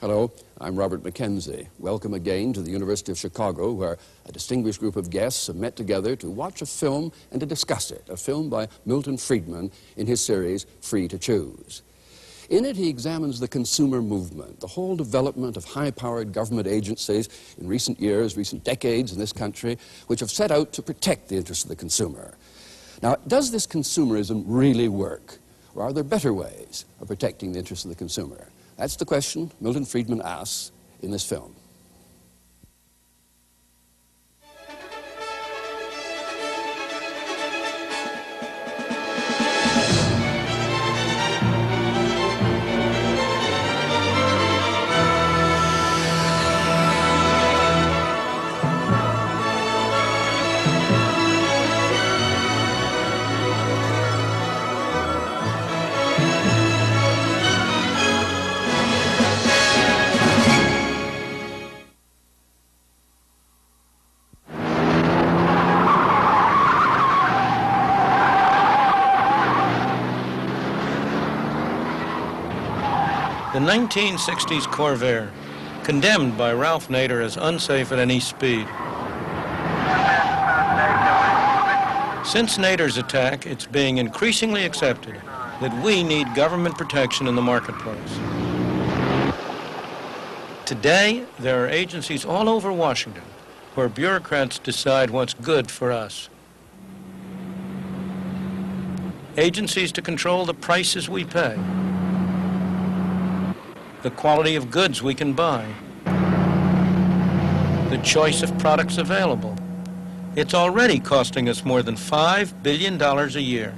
Hello, I'm Robert McKenzie. Welcome again to the University of Chicago, where a distinguished group of guests have met together to watch a film and to discuss it, a film by Milton Friedman in his series, Free to Choose. In it, he examines the consumer movement, the whole development of high-powered government agencies in recent years, recent decades in this country, which have set out to protect the interests of the consumer. Now, does this consumerism really work? Or are there better ways of protecting the interests of the consumer? That's the question Milton Friedman asks in this film. The 1960s Corvair, condemned by Ralph Nader as unsafe at any speed. Since Nader's attack, it's being increasingly accepted that we need government protection in the marketplace. Today, there are agencies all over Washington where bureaucrats decide what's good for us. Agencies to control the prices we pay, the quality of goods we can buy, the choice of products available. It's already costing us more than $5 billion a year.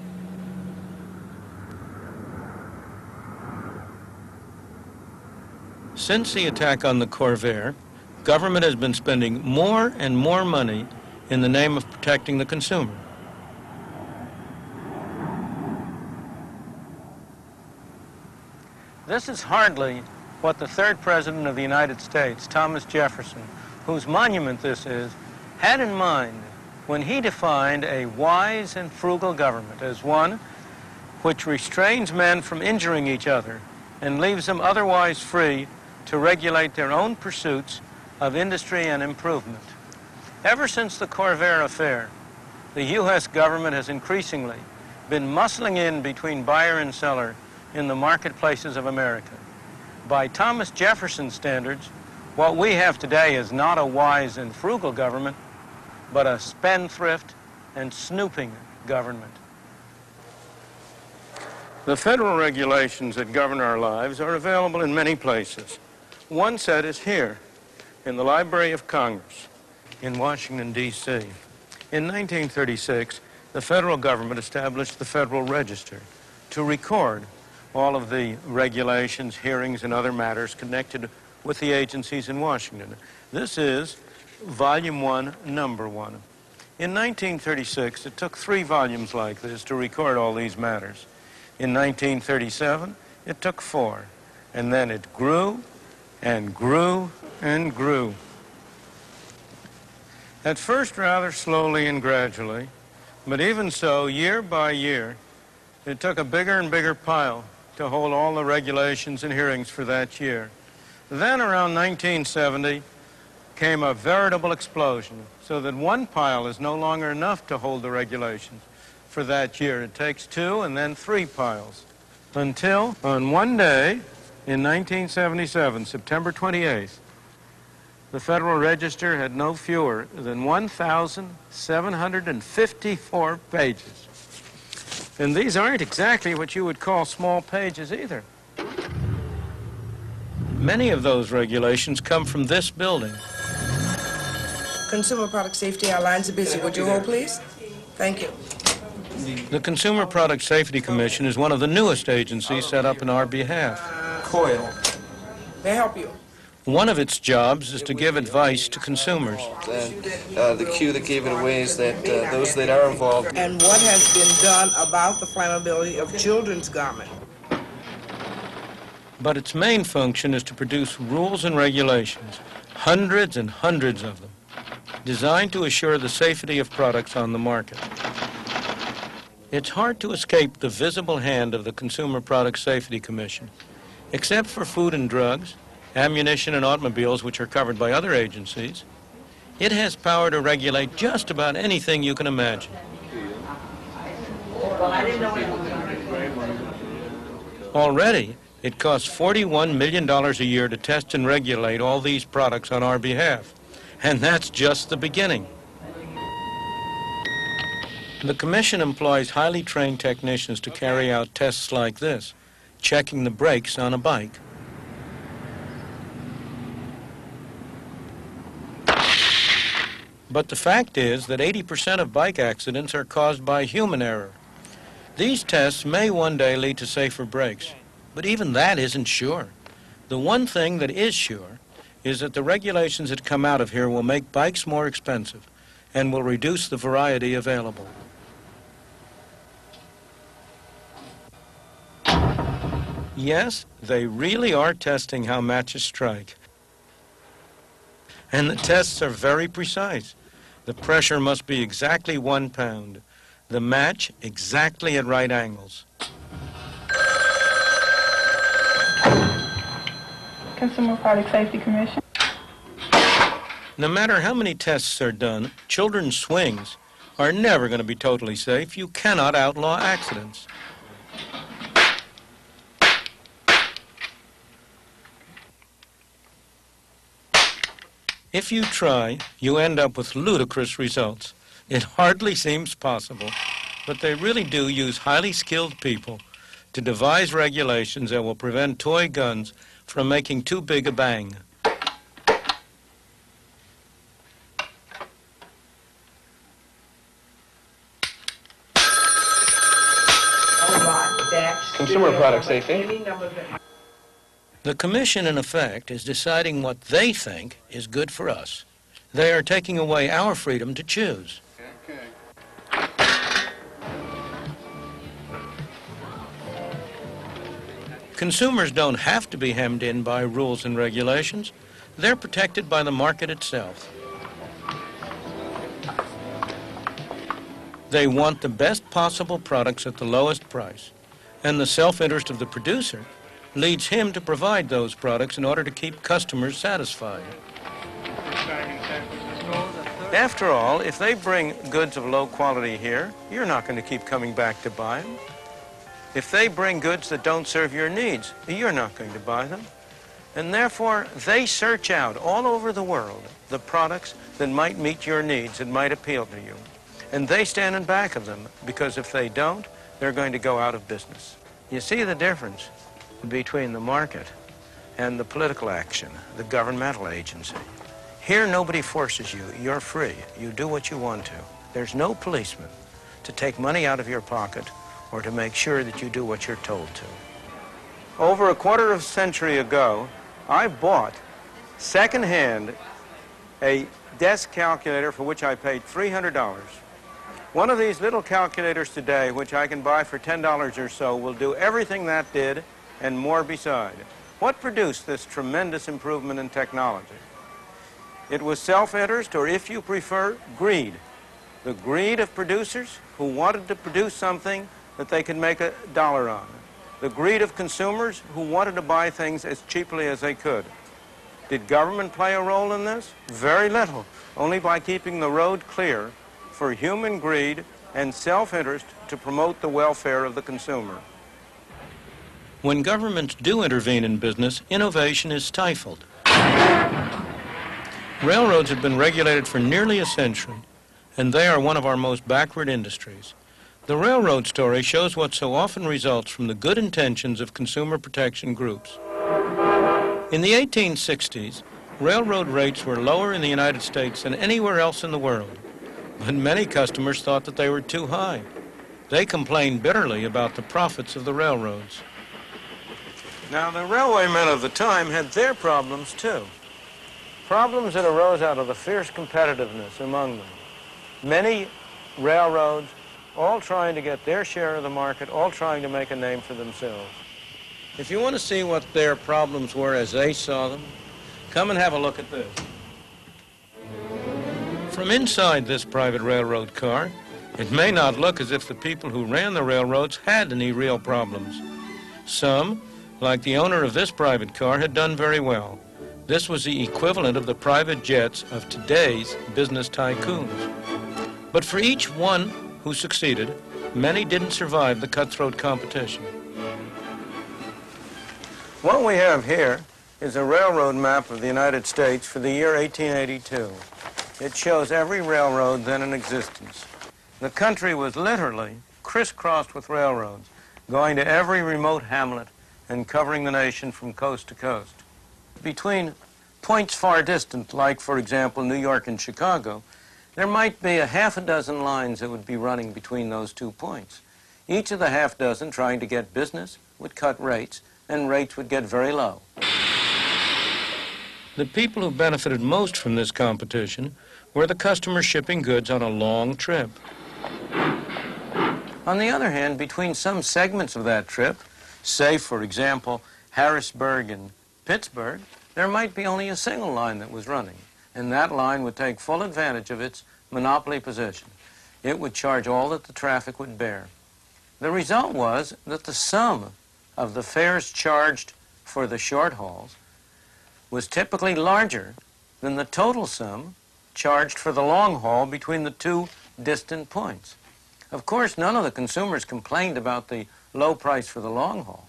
Since the attack on the Corvair, government has been spending more and more money in the name of protecting the consumer. This is hardly what the third president of the United States, Thomas Jefferson, whose monument this is, had in mind when he defined a wise and frugal government as one which restrains men from injuring each other and leaves them otherwise free to regulate their own pursuits of industry and improvement. Ever since the Corvair affair, the U.S. government has increasingly been muscling in between buyer and seller in the marketplaces of America. By Thomas Jefferson's standards, what we have today is not a wise and frugal government, but a spendthrift and snooping government. The federal regulations that govern our lives are available in many places. One set is here, in the Library of Congress, in Washington, D.C. In 1936, the federal government established the Federal Register to record all of the regulations, hearings, and other matters connected with the agencies in Washington. This is Volume 1, Number 1. In 1936, it took 3 volumes like this to record all these matters. In 1937, it took 4. And then it grew and grew and grew. At first, rather slowly and gradually, but even so, year by year, it took a bigger and bigger pile to hold all the regulations and hearings for that year. Then around 1970 came a veritable explosion, so that one pile is no longer enough to hold the regulations for that year. It takes 2 and then 3 piles. Until on one day in 1977, September 28th, the Federal Register had no fewer than 1,754 pages. And these aren't exactly what you would call small pages either. Many of those regulations come from this building. Consumer Product Safety, our lines are busy. Would you hold, please? Thank you. The Consumer Product Safety Commission is one of the newest agencies set up in our behalf. Coil. May I help you? One of its jobs is to give advice to consumers. The cue that gave it away is that those that are involved. And what has been done about the flammability of children's garments? But its main function is to produce rules and regulations, hundreds and hundreds of them, designed to assure the safety of products on the market. It's hard to escape the visible hand of the Consumer Product Safety Commission. Except for food and drugs, ammunition, and automobiles, which are covered by other agencies, it has power to regulate just about anything you can imagine. Already, it costs $41 million a year to test and regulate all these products on our behalf. And that's just the beginning. The Commission employs highly trained technicians to carry out tests like this, checking the brakes on a bike. But the fact is that 80% of bike accidents are caused by human error. These tests may one day lead to safer brakes, but even that isn't sure. The one thing that is sure is that the regulations that come out of here will make bikes more expensive and will reduce the variety available. Yes, they really are testing how matches strike. And the tests are very precise. The pressure must be exactly 1 pound. The match exactly at right angles. Consumer Product Safety Commission. No matter how many tests are done, children's swings are never going to be totally safe. You cannot outlaw accidents. If you try, you end up with ludicrous results. It hardly seems possible, but they really do use highly skilled people to devise regulations that will prevent toy guns from making too big a bang. Consumer Product Safety. The Commission, in effect, is deciding what they think is good for us. They are taking away our freedom to choose. Consumers don't have to be hemmed in by rules and regulations. They're protected by the market itself. They want the best possible products at the lowest price, and the self-interest of the producer leads him to provide those products in order to keep customers satisfied. After all, if they bring goods of low quality here, you're not going to keep coming back to buy them. If they bring goods that don't serve your needs, you're not going to buy them. And therefore, they search out all over the world the products that might meet your needs and might appeal to you. And they stand in back of them, because if they don't, they're going to go out of business. You see the difference between the market and the political action, the governmental agency. Here, nobody forces you. You're free. You do what you want to. There's no policeman to take money out of your pocket or to make sure that you do what you're told to. Over a quarter of a century ago, I bought secondhand a desk calculator for which I paid $300. One of these little calculators today, which I can buy for $10 or so, will do everything that did and more beside. What produced this tremendous improvement in technology? It was self-interest, or if you prefer, greed. The greed of producers who wanted to produce something that they could make $1 on. The greed of consumers who wanted to buy things as cheaply as they could. Did government play a role in this? Very little, only by keeping the road clear for human greed and self-interest to promote the welfare of the consumer. When governments do intervene in business, innovation is stifled. Railroads have been regulated for nearly a century, and they are one of our most backward industries. The railroad story shows what so often results from the good intentions of consumer protection groups. In the 1860s, railroad rates were lower in the United States than anywhere else in the world, but many customers thought that they were too high. They complained bitterly about the profits of the railroads. Now, the railwaymen of the time had their problems, too. Problems that arose out of the fierce competitiveness among them. Many railroads all trying to get their share of the market, all trying to make a name for themselves. If you want to see what their problems were as they saw them, come and have a look at this. From inside this private railroad car, it may not look as if the people who ran the railroads had any real problems. Some, like the owner of this private car, had done very well. This was the equivalent of the private jets of today's business tycoons. But for each one who succeeded, many didn't survive the cutthroat competition. What we have here is a railroad map of the United States for the year 1882. It shows every railroad then in existence. The country was literally crisscrossed with railroads, going to every remote hamlet and covering the nation from coast to coast. Between points far distant, like, for example, New York and Chicago, there might be a half a dozen lines that would be running between those 2 points. Each of the half dozen trying to get business would cut rates, and rates would get very low. The people who benefited most from this competition were the customers shipping goods on a long trip. On the other hand, between some segments of that trip, say, for example, Harrisburg and Pittsburgh, there might be only a single line that was running, and that line would take full advantage of its monopoly position. It would charge all that the traffic would bear. The result was that the sum of the fares charged for the short hauls was typically larger than the total sum charged for the long haul between the 2 distant points. Of course, none of the consumers complained about the low price for the long haul,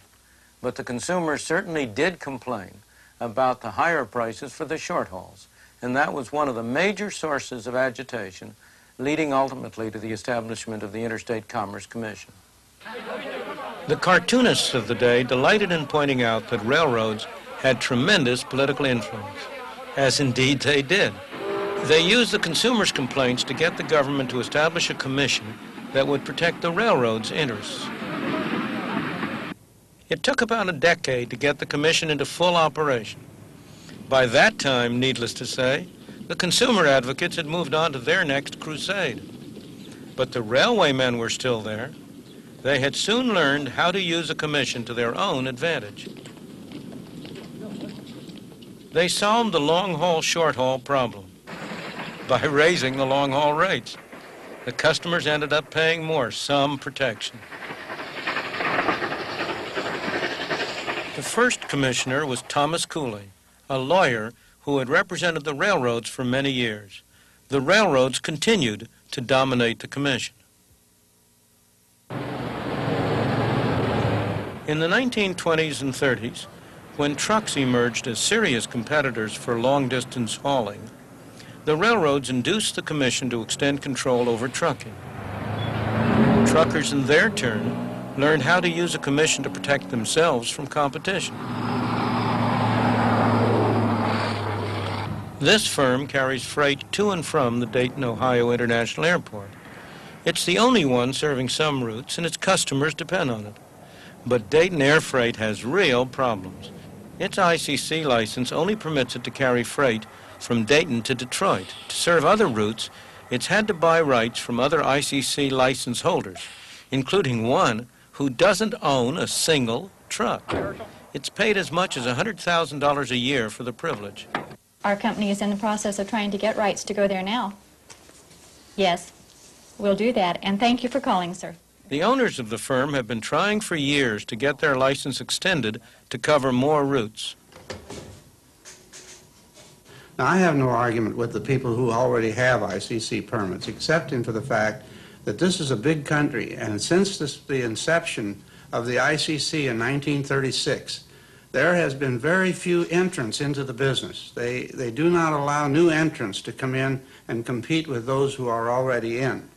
but the consumers certainly did complain about the higher prices for the short hauls, and that was one of the major sources of agitation, leading ultimately to the establishment of the Interstate Commerce Commission. The cartoonists of the day delighted in pointing out that railroads had tremendous political influence, as indeed they did. They used the consumers' complaints to get the government to establish a commission that would protect the railroads' interests. It took about a decade to get the commission into full operation. By that time, needless to say, the consumer advocates had moved on to their next crusade. But the railwaymen were still there. They had soon learned how to use a commission to their own advantage. They solved the long-haul, short-haul problem by raising the long-haul rates. The customers ended up paying more, some protection. The first commissioner was Thomas Cooley, a lawyer who had represented the railroads for many years. The railroads continued to dominate the commission. In the 1920s and 30s, when trucks emerged as serious competitors for long-distance hauling, the railroads induced the commission to extend control over trucking. Truckers, in their turn, learned how to use a commission to protect themselves from competition. This firm carries freight to and from the Dayton, Ohio International Airport. It's the only one serving some routes, and its customers depend on it. But Dayton Air Freight has real problems. Its ICC license only permits it to carry freight from Dayton to Detroit. To serve other routes, it's had to buy rights from other ICC license holders, including one who doesn't own a single truck. It's paid as much as $100,000 a year for the privilege. Our company is in the process of trying to get rights to go there now. Yes, we'll do that, and thank you for calling, sir. The owners of the firm have been trying for years to get their license extended to cover more routes. Now, I have no argument with the people who already have ICC permits, excepting for the fact that this is a big country, and since the inception of the ICC in 1936, there has been very few entrants into the business. They do not allow new entrants to come in and compete with those who are already in.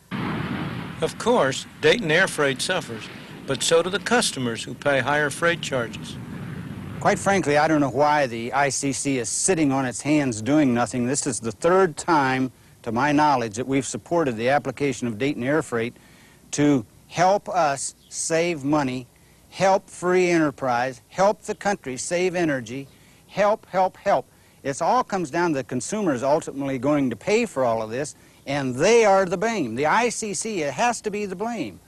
Of course, Dayton Air Freight suffers, but so do the customers who pay higher freight charges. Quite frankly, I don't know why the ICC is sitting on its hands doing nothing. This is the third time, to my knowledge, that we've supported the application of Dayton Air Freight to help us save money, help free enterprise, help the country save energy, help. It all comes down to the consumers ultimately going to pay for all of this, and they are the blame. The ICC, it has to be the blame.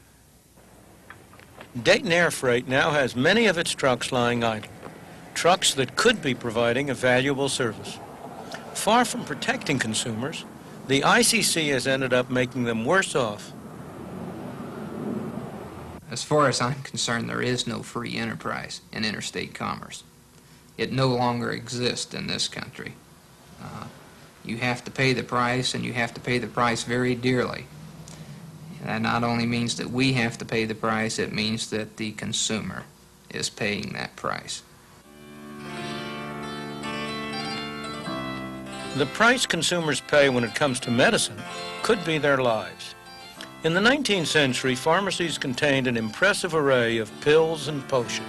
Dayton Air Freight now has many of its trucks lying idle, trucks that could be providing a valuable service. Far from protecting consumers, the ICC has ended up making them worse off. As far as I'm concerned, there is no free enterprise in interstate commerce. it no longer exists in this country. You have to pay the price, and you have to pay the price very dearly. That not only means that we have to pay the price, it means that the consumer is paying that price. The price consumers pay when it comes to medicine could be their lives. In the 19th century, pharmacies contained an impressive array of pills and potions.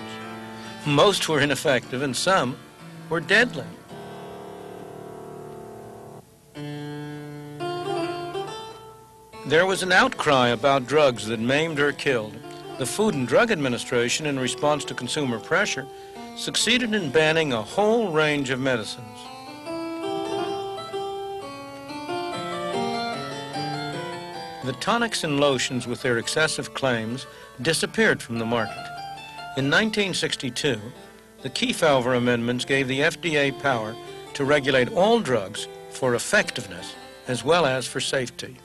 Most were ineffective and some were deadly. There was an outcry about drugs that maimed or killed. The Food and Drug Administration, in response to consumer pressure, succeeded in banning a whole range of medicines. The tonics and lotions, with their excessive claims, disappeared from the market. In 1962, the Kefauver Amendments gave the FDA power to regulate all drugs for effectiveness as well as for safety.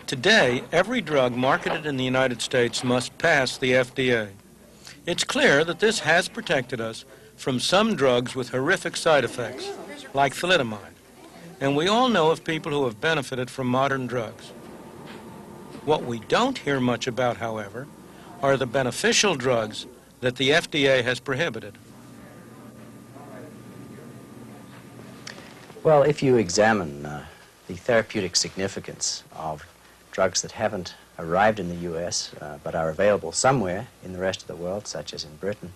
Today, every drug marketed in the United States must pass the FDA. It's clear that this has protected us from some drugs with horrific side effects, like thalidomide. And we all know of people who have benefited from modern drugs. What we don't hear much about, however, are the beneficial drugs that the FDA has prohibited. Well, if you examine the therapeutic significance of drugs that haven't arrived in the U.S. But are available somewhere in the rest of the world, such as in Britain,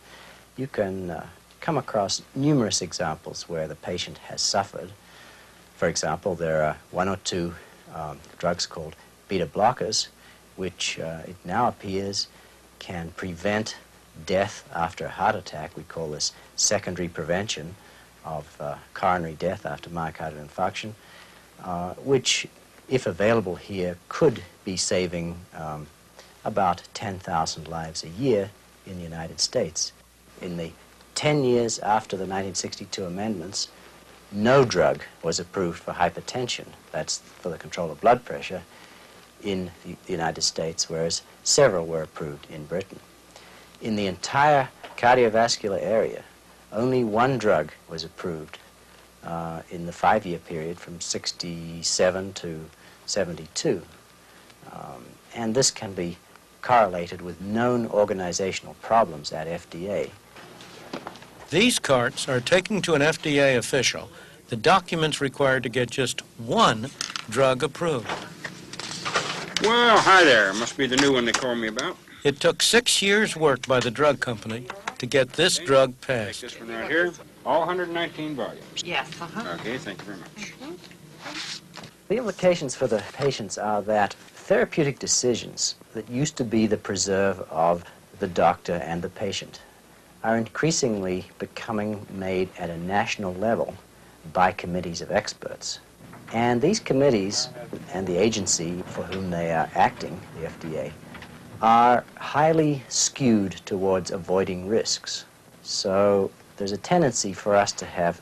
you can come across numerous examples where the patient has suffered. For example, there are one or two drugs called beta blockers, which it now appears can prevent death after a heart attack. We call this secondary prevention of coronary death after myocardial infarction, which, if available here, could be saving about 10,000 lives a year in the United States. In the 10 years after the 1962 amendments, no drug was approved for hypertension, that's for the control of blood pressure, in the United States, whereas several were approved in Britain. In the entire cardiovascular area, only one drug was approved in the 5-year period from 67 to 72. And this can be correlated with known organizational problems at FDA. These carts are taking to an FDA official the documents required to get just one drug approved. Well, hi there. Must be the new one they called me about. It took 6 years' work by the drug company to get this drug passed. Take this one right here. All 119 volumes. Yes, Okay, thank you very much. The implications for the patients are that therapeutic decisions that used to be the preserve of the doctor and the patient are increasingly becoming made at a national level by committees of experts. And these committees and the agency for whom they are acting, the FDA, are highly skewed towards avoiding risks. So there's a tendency for us to have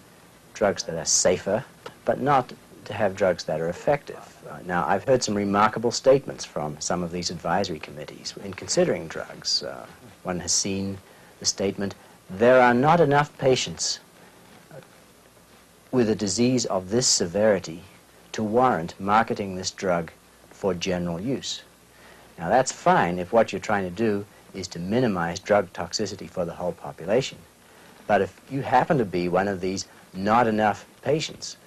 drugs that are safer, but not to have drugs that are effective. Now, I've heard some remarkable statements from some of these advisory committees in considering drugs. One has seen the statement, there are not enough patients with a disease of this severity to warrant marketing this drug for general use. Now, that's fine if what you're trying to do is to minimize drug toxicity for the whole population. But if you happen to be one of these not enough patients,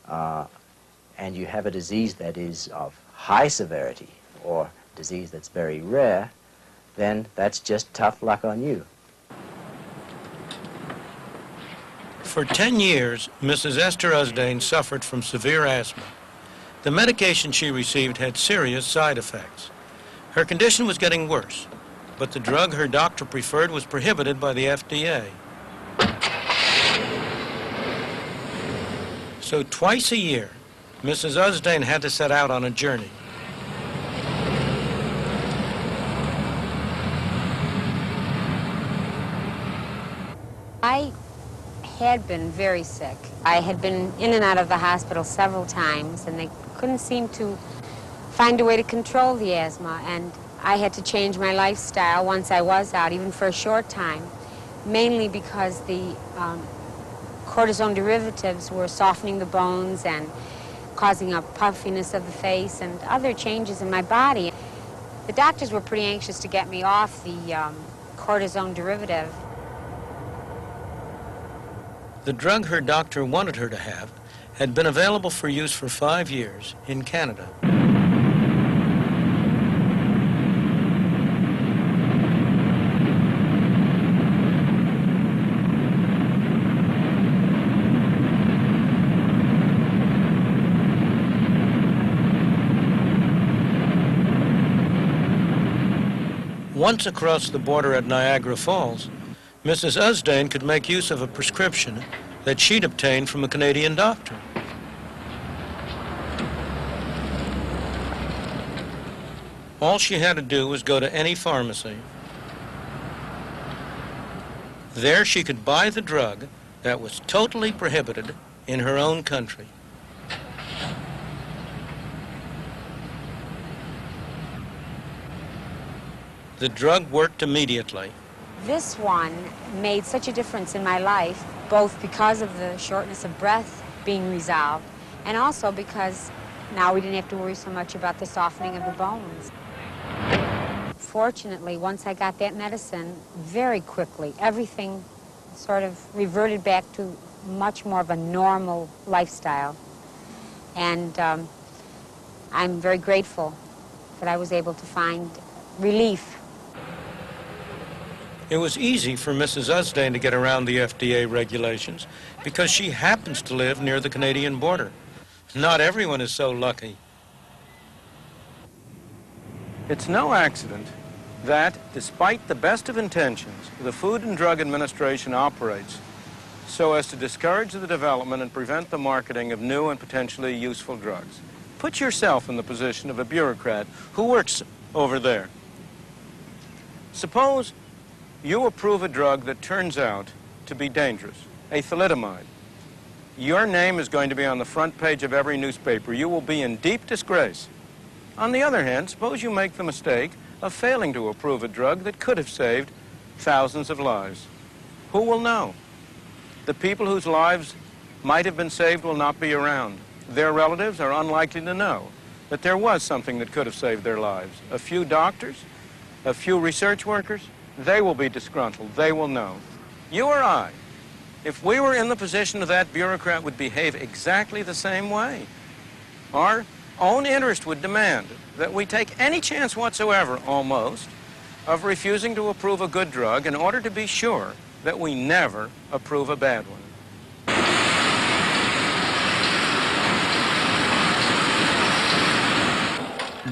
and you have a disease that is of high severity or disease that's very rare, then that's just tough luck on you. For 10 years, Mrs. Esther Usdane suffered from severe asthma. The medication she received had serious side effects. Her condition was getting worse, but the drug her doctor preferred was prohibited by the FDA. So twice a year, Mrs. Usdane had to set out on a journey. I had been very sick. I had been in and out of the hospital several times, and they couldn't seem to find a way to control the asthma, and I had to change my lifestyle once I was out, even for a short time. mainly because the cortisone derivatives were softening the bones and causing a puffiness of the face and other changes in my body. The doctors were pretty anxious to get me off the cortisone derivative. The drug her doctor wanted her to have had been available for use for 5 years in Canada. Once across the border at Niagara Falls, Mrs. Usdane could make use of a prescription that she'd obtained from a Canadian doctor. All she had to do was go to any pharmacy. There she could buy the drug that was totally prohibited in her own country. The drug worked immediately. This one made such a difference in my life, both because of the shortness of breath being resolved, and also because now we didn't have to worry so much about the softening of the bones. Fortunately, once I got that medicine, very quickly, everything sort of reverted back to much more of a normal lifestyle. And I'm very grateful that I was able to find relief. It was easy for Mrs. Usdane to get around the FDA regulations because she happens to live near the Canadian border. Not everyone is so lucky. It's no accident that, despite the best of intentions, the Food and Drug Administration operates so as to discourage the development and prevent the marketing of new and potentially useful drugs. Put yourself in the position of a bureaucrat who works over there. Suppose you approve a drug that turns out to be dangerous, a thalidomide. Your name is going to be on the front page of every newspaper. You will be in deep disgrace. On the other hand, suppose you make the mistake of failing to approve a drug that could have saved thousands of lives. Who will know? The people whose lives might have been saved will not be around. Their relatives are unlikely to know that there was something that could have saved their lives. A few doctors, a few research workers, they will be disgruntled. They will know. You or I, if we were in the position of that bureaucrat, would behave exactly the same way. Our own interest would demand that we take any chance whatsoever, almost, of refusing to approve a good drug in order to be sure that we never approve a bad one.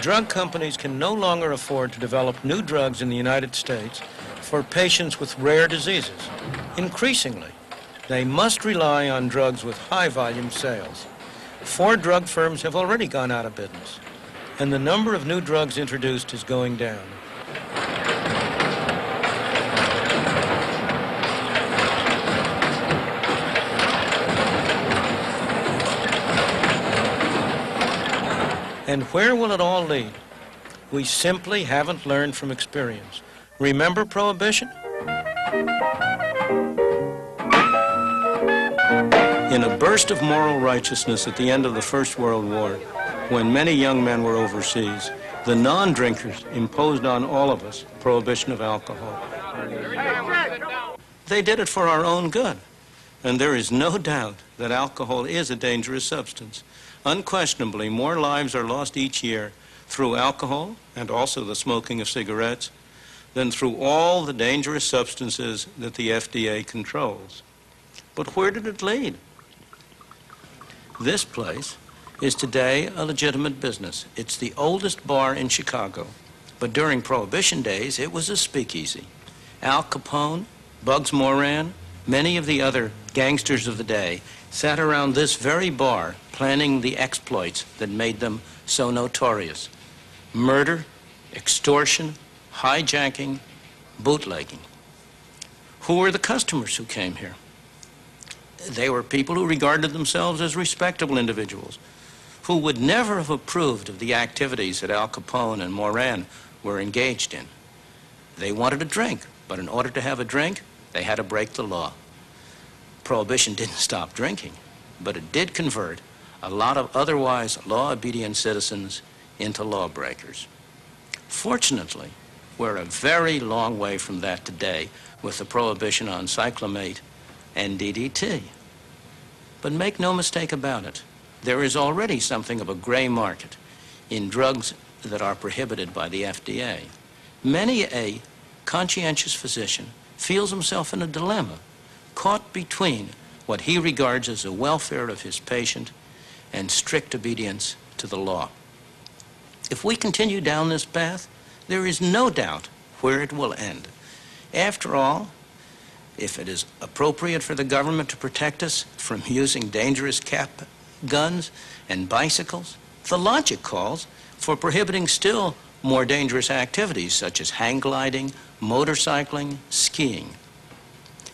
Drug companies can no longer afford to develop new drugs in the United States for patients with rare diseases. Increasingly, they must rely on drugs with high-volume sales. 4 drug firms have already gone out of business, and the number of new drugs introduced is going down. And where will it all lead? We simply haven't learned from experience. Remember Prohibition? In a burst of moral righteousness at the end of the First World War, when many young men were overseas, the non-drinkers imposed on all of us prohibition of alcohol. They did it for our own good, and there is no doubt that alcohol is a dangerous substance. Unquestionably, more lives are lost each year through alcohol and also the smoking of cigarettes than through all the dangerous substances that the FDA controls. But where did it lead? This place is today a legitimate business. It's the oldest bar in Chicago, but during Prohibition days, it was a speakeasy. Al Capone, Bugs Moran, many of the other gangsters of the day sat around this very bar planning the exploits that made them so notorious. Murder, extortion, hijacking, bootlegging. Who were the customers who came here? They were people who regarded themselves as respectable individuals, who would never have approved of the activities that Al Capone and Moran were engaged in. They wanted a drink, but in order to have a drink, They had to break the law. Prohibition didn't stop drinking, but it did convert a lot of otherwise law-obedient citizens into lawbreakers. Fortunately, we're a very long way from that today with the prohibition on cyclamate and DDT. But make no mistake about it, there is already something of a gray market in drugs that are prohibited by the FDA. Many a conscientious physician feels himself in a dilemma, caught between what he regards as the welfare of his patient and strict obedience to the law. If we continue down this path, there is no doubt where it will end. After all, if it is appropriate for the government to protect us from using dangerous cap guns and bicycles, the logic calls for prohibiting still more dangerous activities such as hang gliding, motorcycling, skiing.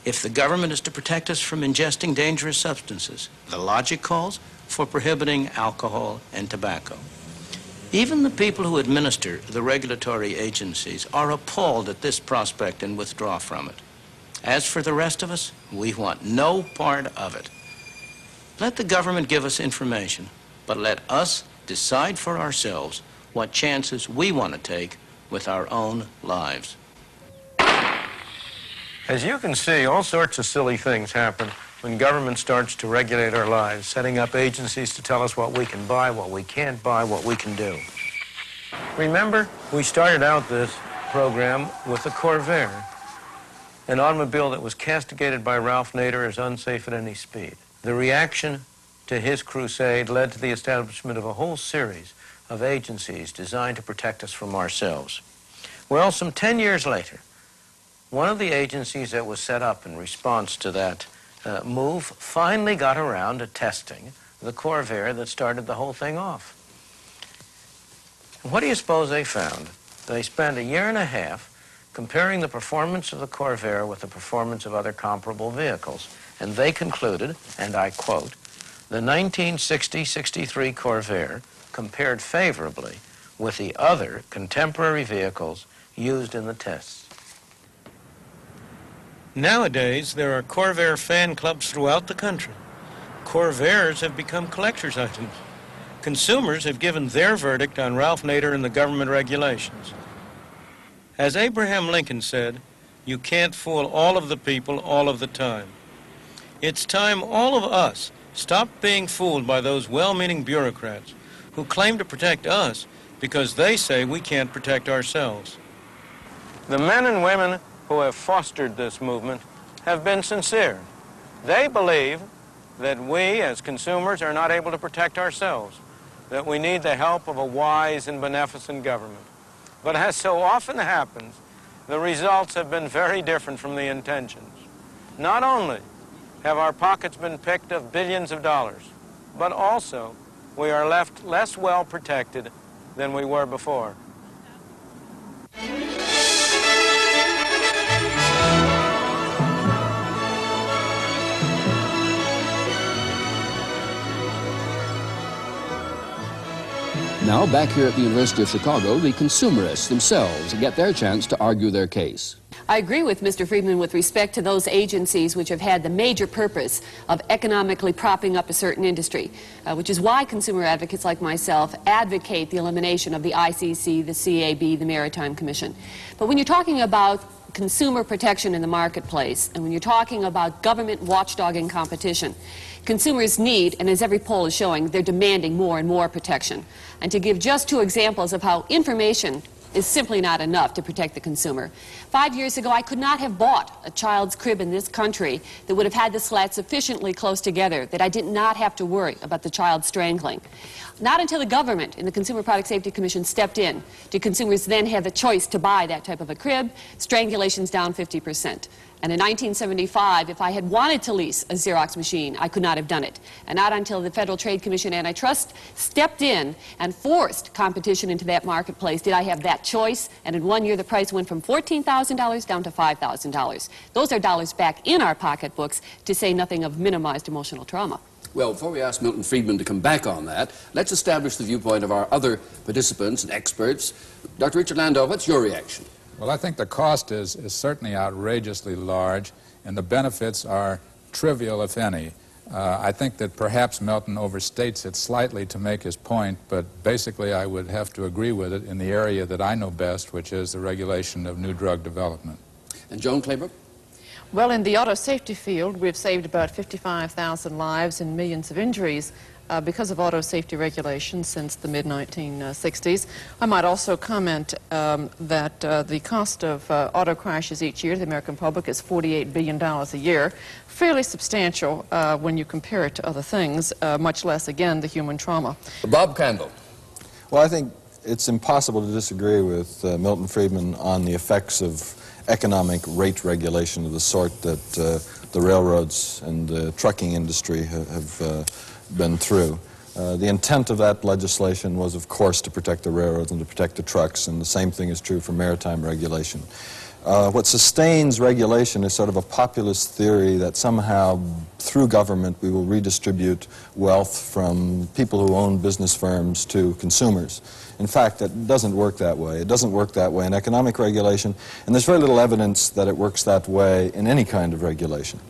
If the government is to protect us from ingesting dangerous substances, the logic calls for prohibiting alcohol and tobacco. Even the people who administer the regulatory agencies are appalled at this prospect and withdraw from it. As for the rest of us, we want no part of it. Let the government give us information, but let us decide for ourselves what chances we want to take with our own lives. As you can see, all sorts of silly things happen when government starts to regulate our lives, setting up agencies to tell us what we can buy, what we can't buy, what we can do. Remember, we started out this program with the Corvair, an automobile that was castigated by Ralph Nader as unsafe at any speed. The reaction to his crusade led to the establishment of a whole series of agencies designed to protect us from ourselves. Well, some 10 years later, one of the agencies that was set up in response to that move finally got around to testing the Corvair that started the whole thing off. What do you suppose they found? They spent a year and a half comparing the performance of the Corvair with the performance of other comparable vehicles. And they concluded, and I quote, the 1960-63 Corvair compared favorably with the other contemporary vehicles used in the tests. Nowadays, there are Corvair fan clubs throughout the country. Corvairs have become collector's items. Consumers have given their verdict on Ralph Nader and the government regulations. As Abraham Lincoln said, you can't fool all of the people all of the time. It's time all of us stop being fooled by those well-meaning bureaucrats who claim to protect us because they say we can't protect ourselves. The men and women who have fostered this movement have been sincere. They believe that we as consumers are not able to protect ourselves, that we need the help of a wise and beneficent government. But as so often happens, the results have been very different from the intentions. Not only have our pockets been picked of billions of dollars, but also we are left less well protected than we were before. Now, back here at the University of Chicago, the consumerists themselves get their chance to argue their case. I agree with Mr. Friedman with respect to those agencies which have had the major purpose of economically propping up a certain industry, which is why consumer advocates like myself advocate the elimination of the ICC, the CAB, the Maritime Commission. But when you're talking about consumer protection in the marketplace, and when you're talking about government watchdogging competition, consumers need, and as every poll is showing, they're demanding more and more protection. And to give just two examples of how information is simply not enough to protect the consumer. 5 years ago, I could not have bought a child's crib in this country that would have had the slats sufficiently close together that I did not have to worry about the child strangling. Not until the government and the Consumer Product Safety Commission stepped in did consumers then have the choice to buy that type of a crib. Strangulation's down 50%. And in 1975, if I had wanted to lease a Xerox machine, I could not have done it. And not until the Federal Trade Commission Antitrust stepped in and forced competition into that marketplace did I have that choice. And in 1 year, the price went from $14,000 down to $5,000. Those are dollars back in our pocketbooks, to say nothing of minimized emotional trauma. Well, before we ask Milton Friedman to come back on that, let's establish the viewpoint of our other participants and experts. Dr. Richard Landau, what's your reaction? Well, I think the cost is certainly outrageously large. and the benefits are trivial, if any. I think that perhaps Milton overstates it slightly to make his point, but basically I would have to agree with it in the area that I know best, which is the regulation of new drug development. And Joan Claybrook? Well, in the auto safety field, we've saved about 55,000 lives and millions of injuries because of auto safety regulations since the mid-1960s. I might also comment that the cost of auto crashes each year to the American public is $48 billion a year. Fairly substantial when you compare it to other things, much less, again, the human trauma. Bob Crandall. Well, I think it's impossible to disagree with Milton Friedman on the effects of economic rate regulation of the sort that the railroads and the trucking industry have been through. The intent of that legislation was, of course, to protect the railroads and to protect the trucks, and the same thing is true for maritime regulation. What sustains regulation is sort of a populist theory that somehow, through government, we will redistribute wealth from people who own business firms to consumers. In fact, it doesn't work that way. It doesn't work that way in economic regulation, and there's very little evidence that it works that way in any kind of regulation.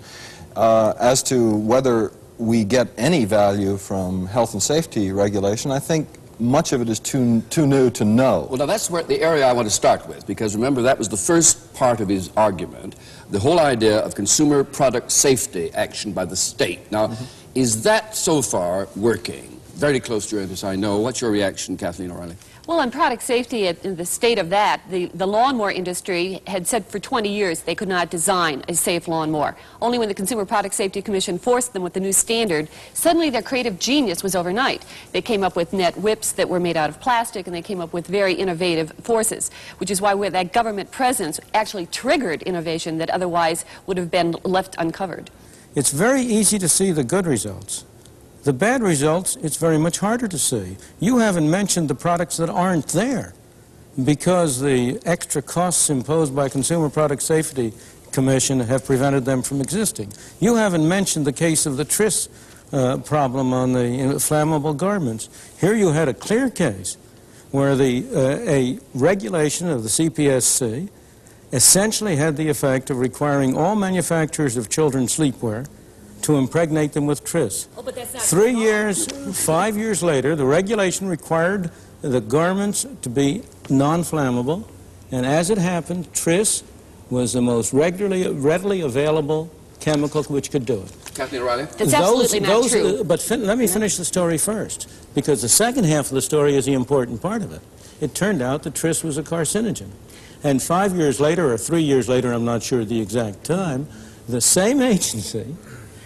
As to whether we get any value from health and safety regulation, I think much of it is too new to know. Well, now that's where the area I want to start with, because remember that was the first part of his argument, the whole idea of consumer product safety action by the state. Now, is that so far working? Very close to your interest, I know. What's your reaction, Kathleen O'Reilly? Well, on product safety, in the state of that, the lawnmower industry had said for 20 years they could not design a safe lawnmower. Only when the Consumer Product Safety Commission forced them with the new standard, suddenly their creative genius was overnight. They came up with net whips that were made out of plastic, and they came up with very innovative forces, which is why that government presence actually triggered innovation that otherwise would have been left uncovered. It's very easy to see the good results. The bad results, it's very much harder to see. You haven't mentioned the products that aren't there because the extra costs imposed by Consumer Product Safety Commission have prevented them from existing. You haven't mentioned the case of the tris problem on the flammable garments. Here you had a clear case where a regulation of the CPSC essentially had the effect of requiring all manufacturers of children's sleepwear to impregnate them with tris. Oh, but that's not 3 years, 5 years later, the regulation required the garments to be non-flammable, and as it happened, tris was the most readily available chemical which could do it. Kathleen O'Reilly? That's absolutely not true. But let me finish the story first, because the second half of the story is the important part of it. It turned out that tris was a carcinogen. And 5 years later, or 3 years later, I'm not sure the exact time, the same agency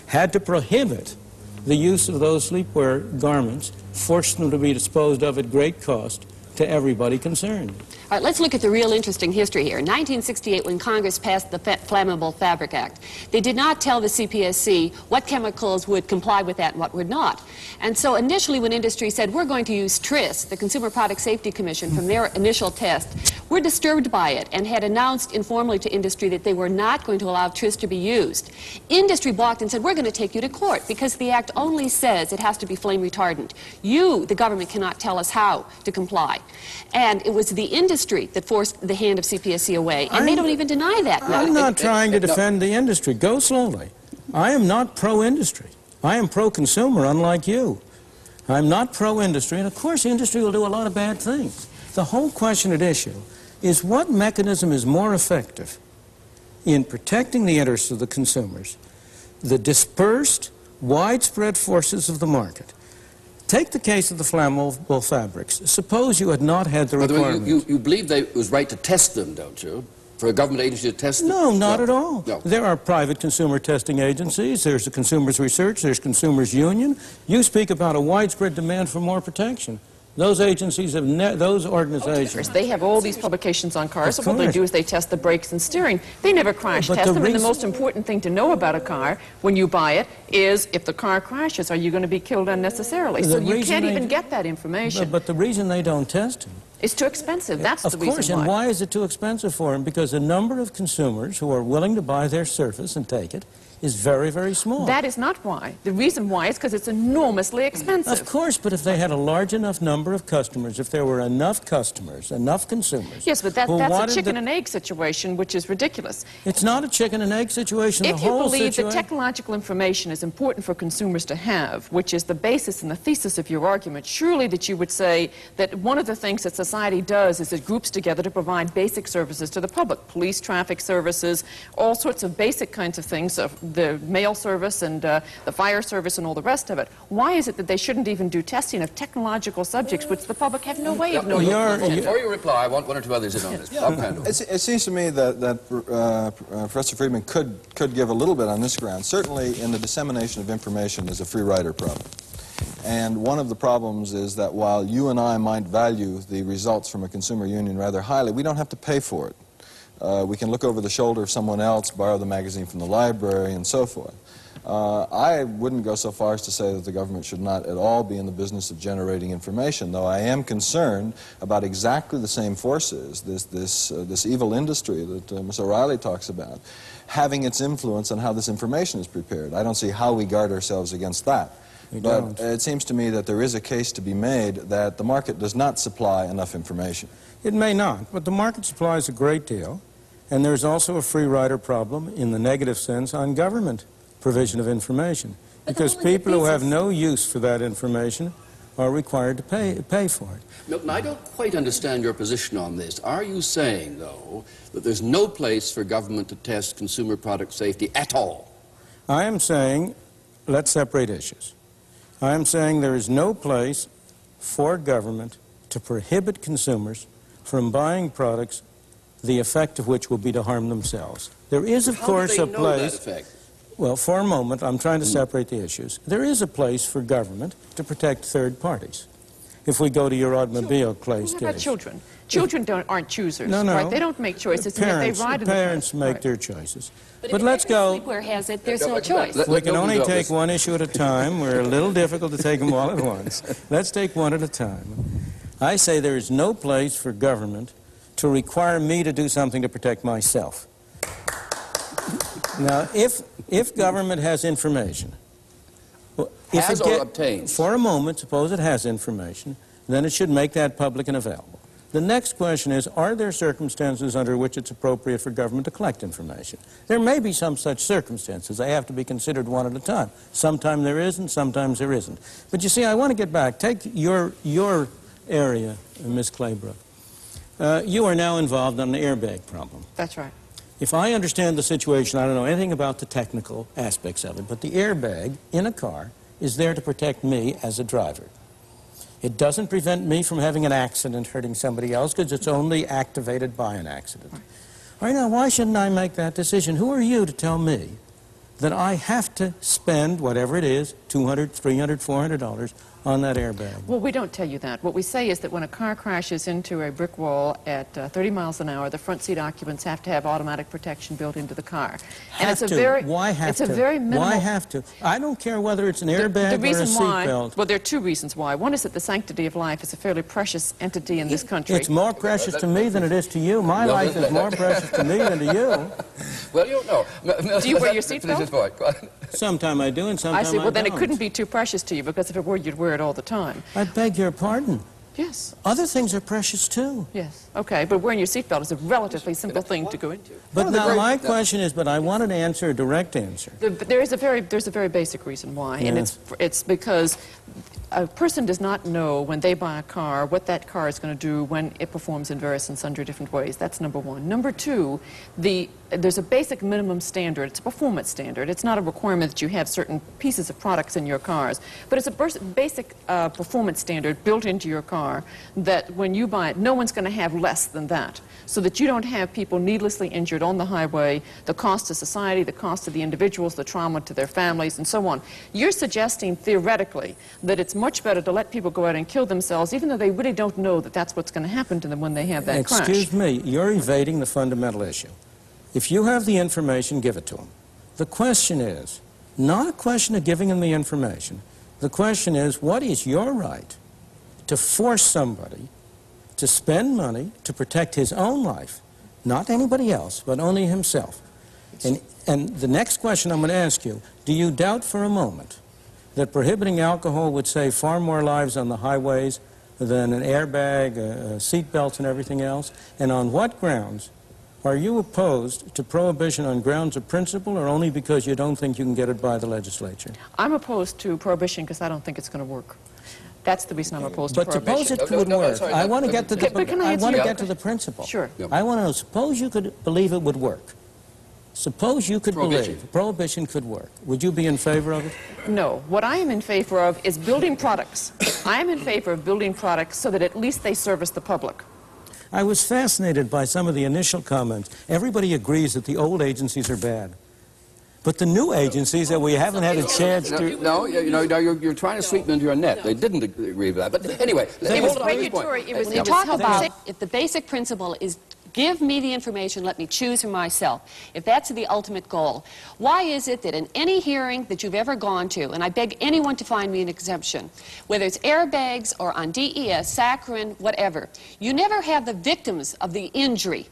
had to prohibit the use of those sleepwear garments, forced them to be disposed of at great cost to everybody concerned. All right, let's look at the real interesting history here. In 1968, when Congress passed the Flammable Fabric Act, they did not tell the CPSC what chemicals would comply with that and what would not. And so initially when industry said, we're going to use TRIS, the Consumer Product Safety Commission, from their initial test, were disturbed by it and had announced informally to industry that they were not going to allow TRIS to be used. Industry balked and said, we're going to take you to court because the act only says it has to be flame retardant. You, the government, cannot tell us how to comply. And it was the industry that forced the hand of CPSC away, and they don't even deny that now. I'm not trying to defend the industry. Go slowly. I am not pro-industry. I am pro-consumer, unlike you. I'm not pro-industry, and of course industry will do a lot of bad things. The whole question at issue is what mechanism is more effective in protecting the interests of the consumers, the dispersed, widespread forces of the market. Take the case of the flammable fabrics. Suppose you had not had the requirement. You believe it was right to test them, don't you? For a government agency to test them? No, not at all. No. There are private consumer testing agencies. There's the Consumers Research. There's Consumers Union. You speak about a widespread demand for more protection. Those agencies have those organizations. They have all these publications on cars, so what they do is they test the brakes and steering. They never crash test them, and the most important thing to know about a car when you buy it is if the car crashes, are you going to be killed unnecessarily? So you can't even get that information. But the reason they don't test them, it's too expensive. That's the reason why. Of course, and why is it too expensive for them? Because the number of consumers who are willing to buy their Surface and take it is very, very small. That is not why. The reason why is because it's enormously expensive. Of course, but if they had a large enough number of customers, if there were enough customers, enough consumers... Yes, but that's a chicken and egg situation, which is ridiculous. It's not a chicken and egg situation. If you believe that technological information is important for consumers to have, which is the basis and the thesis of your argument, surely that you would say that one of the things that society does is it groups together to provide basic services to the public, police, traffic services, all sorts of basic kinds of things, the mail service and the fire service and all the rest of it. Why is it that they shouldn't even do testing of technological subjects which the public have no way of knowing? Before you reply, I want one or two others in on this. It seems to me that Professor Friedman could give a little bit on this ground. Certainly in the dissemination of information is a free rider problem. And one of the problems is that while you and I might value the results from a consumer union rather highly, we don't have to pay for it. We can look over the shoulder of someone else, borrow the magazine from the library, and so forth. I wouldn't go so far as to say that the government should not at all be in the business of generating information, though I am concerned about exactly the same forces, this evil industry that Ms. O'Reilly talks about, having its influence on how this information is prepared. I don't see how we guard ourselves against that. But it seems to me that there is a case to be made that the market does not supply enough information. It may not, but the market supplies a great deal. And there's also a free rider problem in the negative sense on government provision of information. Because people who have no use for that information are required to pay for it. Milton, I don't quite understand your position on this. Are you saying, though, that there's no place for government to test consumer product safety at all? I am saying, let's separate issues. I am saying there is no place for government to prohibit consumers from buying products the effect of which will be to harm themselves. There is, of course, a place... Well, for a moment, I'm trying to separate the issues. There is a place for government to protect third parties. If we go to your automobile case. What about children? Children aren't choosers, no. Right? They don't make choices. Parents make their choices. But let's go. Sleepwear has it, there's no choice. We can only take one issue at a time. We're a little difficult to take them all at once. Let's take one at a time. I say there is no place for government to require me to do something to protect myself. Now, if government has information, obtained. For a moment, suppose it has information, then it should make that public and available. The next question is, are there circumstances under which it's appropriate for government to collect information? There may be some such circumstances. They have to be considered one at a time. Sometimes there is and sometimes there isn't. But you see, I want to get back. Take your area, Ms. Claybrook. You are now involved on an airbag problem. That's right. If I understand the situation, I don't know anything about the technical aspects of it, but the airbag in a car is there to protect me as a driver. It doesn't prevent me from having an accident hurting somebody else because it's only activated by an accident. All right, now, why shouldn't I make that decision? Who are you to tell me that I have to spend whatever it is, $200, $300, $400 on that airbag? Well, we don't tell you that. What we say is that when a car crashes into a brick wall at 30 miles an hour, the front seat occupants have to have automatic protection built into the car. And it's a very minimal... Why have to? I don't care whether it's an airbag or a seat belt. Well, there are two reasons why. One is that the sanctity of life is a fairly precious entity in this country. It's more precious to me than it is to you. My life is more precious to me than to you. Well, you don't know. Do you wear your seat belt? Sometime I do and sometime I don't. I see. Well, then it couldn't be too precious to you, because if it were, you'd wear it all the time. I beg your pardon. Yes. Other things are precious, too. Yes. Okay, but wearing your seatbelt is a relatively simple thing to go into. But now my question is, but I wanted to answer a direct answer. There's a very basic reason why, and it's because a person does not know when they buy a car what that car is going to do when it performs in various and sundry different ways. That's number one. Number two, there's a basic minimum standard. It's a performance standard. It's not a requirement that you have certain pieces of products in your cars, but it's a basic performance standard built into your car that when you buy it, no one's going to have less than that, so that you don't have people needlessly injured on the highway, the cost to society, the cost to the individuals, the trauma to their families, and so on. You're suggesting theoretically that it's much better to let people go out and kill themselves, even though they really don't know that that's what's going to happen to them when they have that crash. Excuse me, you're evading the fundamental issue. If you have the information, give it to them. The question is, not a question of giving them the information. The question is, what is your right to force somebody to spend money to protect his own life, not anybody else, but only himself? And the next question I'm going to ask you, do you doubt for a moment that prohibiting alcohol would save far more lives on the highways than an airbag, seat belts, and everything else? And on what grounds are you opposed to prohibition, on grounds of principle or only because you don't think you can get it by the legislature? I'm opposed to prohibition because I don't think it's going to work. That's the reason I'm opposed to prohibition. But suppose it would work. I want to get to the principle. Sure. I want to know, suppose you could believe it would work. Suppose you could believe prohibition could work. Would you be in favor of it? No. What I am in favor of is building products. I am in favor of building products so that at least they service the public. I was fascinated by some of the initial comments. Everybody agrees that the old agencies are bad. But the new agencies that we haven't had a chance to... No, you're trying to sweep them into your net. They didn't agree with that. But anyway... It was regulatory. It was talk about if the basic principle is give me the information, let me choose for myself. If that's the ultimate goal, why is it that in any hearing that you've ever gone to, and I beg anyone to find me an exemption, whether it's airbags or on DES, saccharin, whatever, you never have the victims of the injury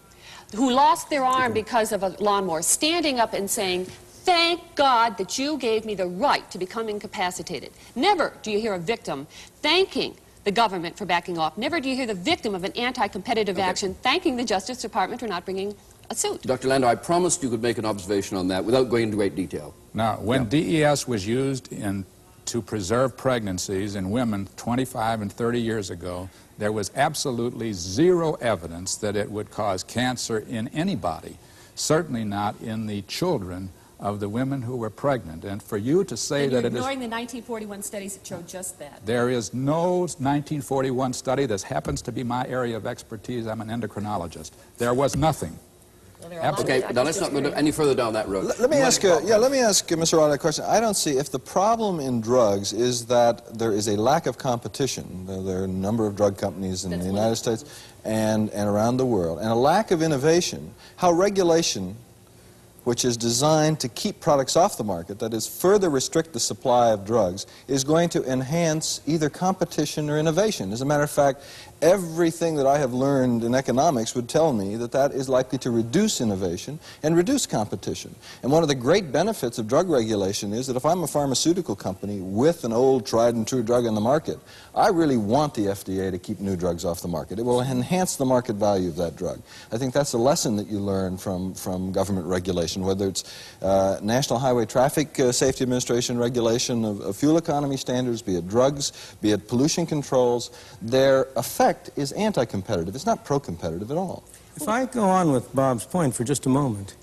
who lost their arm because of a lawnmower standing up and saying, thank God that you gave me the right to become incapacitated. Never do you hear a victim thanking the government for backing off. Never do you hear the victim of an anti-competitive action thanking the Justice Department for not bringing a suit. Dr. Landau, I promised you could make an observation on that without going into great detail. Now, when DES was used to preserve pregnancies in women 25 and 30 years ago, there was absolutely zero evidence that it would cause cancer in anybody, certainly not in the children of the women who were pregnant. And for you to say that it is... ignoring the 1941 studies that showed just that. There is no 1941 study. This happens to be my area of expertise. I'm an endocrinologist. There was nothing. Okay, now let's not go any further down that road. Let me ask Mr. Rod a question. I don't see, if the problem in drugs is that there is a lack of competition, there are a number of drug companies in the United States and around the world, and a lack of innovation, how regulation, which is designed to keep products off the market, that is, further restrict the supply of drugs, is going to enhance either competition or innovation. As a matter of fact, everything that I have learned in economics would tell me that that is likely to reduce innovation and reduce competition. And one of the great benefits of drug regulation is that if I'm a pharmaceutical company with an old tried and true drug in the market, I really want the FDA to keep new drugs off the market. It will enhance the market value of that drug. I think that's a lesson that you learn from government regulation, whether it's National Highway Traffic Safety Administration regulation of fuel economy standards, be it drugs, be it pollution controls. Their effect is anti-competitive. It's not pro-competitive at all. If I go on with Bob's point for just a moment,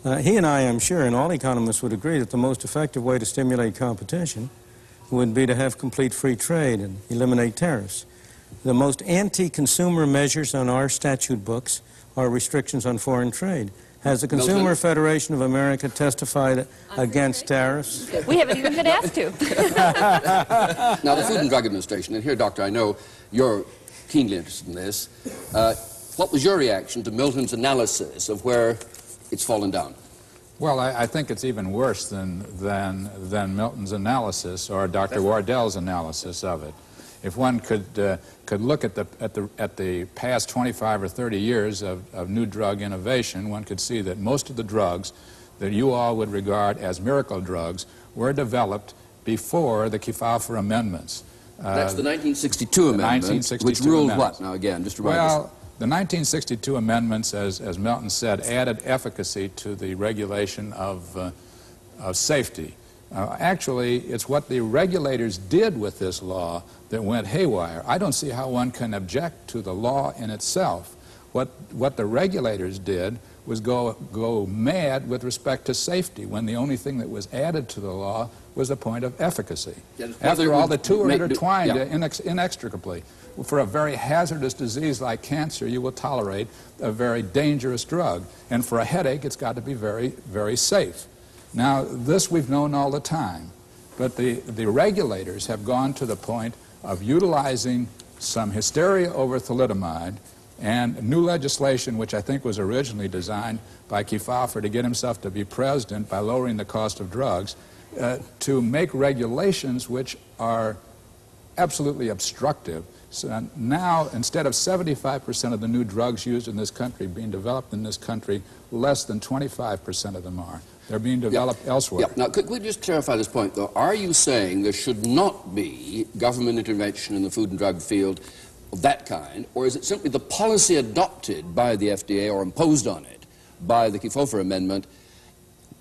he and I am sure, and all economists would agree, that the most effective way to stimulate competition would be to have complete free trade and eliminate tariffs. The most anti-consumer measures on our statute books are restrictions on foreign trade. Has the Consumer Federation of America testified against tariffs? We haven't even been asked to. Now, the Food and Drug Administration, and here, Doctor, I know you're keenly interested in this. What was your reaction to Milton's analysis of where it's fallen down? Well, I think it's even worse than Milton's analysis or Dr. Wardell's analysis of it. If one could look at the past 25 or 30 years of new drug innovation, one could see that most of the drugs that you all would regard as miracle drugs were developed before the Kefauver amendments. That's the 1962 amendment, which ruled what now again? Just to remind us. Well, the 1962 amendments, as Milton said, added efficacy to the regulation of safety. Actually, it's what the regulators did with this law that went haywire. I don't see how one can object to the law in itself. What the regulators did was go mad with respect to safety when the only thing that was added to the law was the point of efficacy. After all, the two are intertwined inextricably. For a very hazardous disease like cancer, you will tolerate a very dangerous drug. And for a headache, it's got to be very, very safe. Now, this we've known all the time, but the regulators have gone to the point of utilizing some hysteria over thalidomide and new legislation, which I think was originally designed by Kefauver to get himself to be president by lowering the cost of drugs, to make regulations which are absolutely obstructive, So now, instead of 75% of the new drugs used in this country being developed in this country, less than 25% of them are. They're being developed elsewhere. Yeah. Now, could we just clarify this point, though? Are you saying there should not be government intervention in the food and drug field of that kind, or is it simply the policy adopted by the FDA or imposed on it by the Kefauver Amendment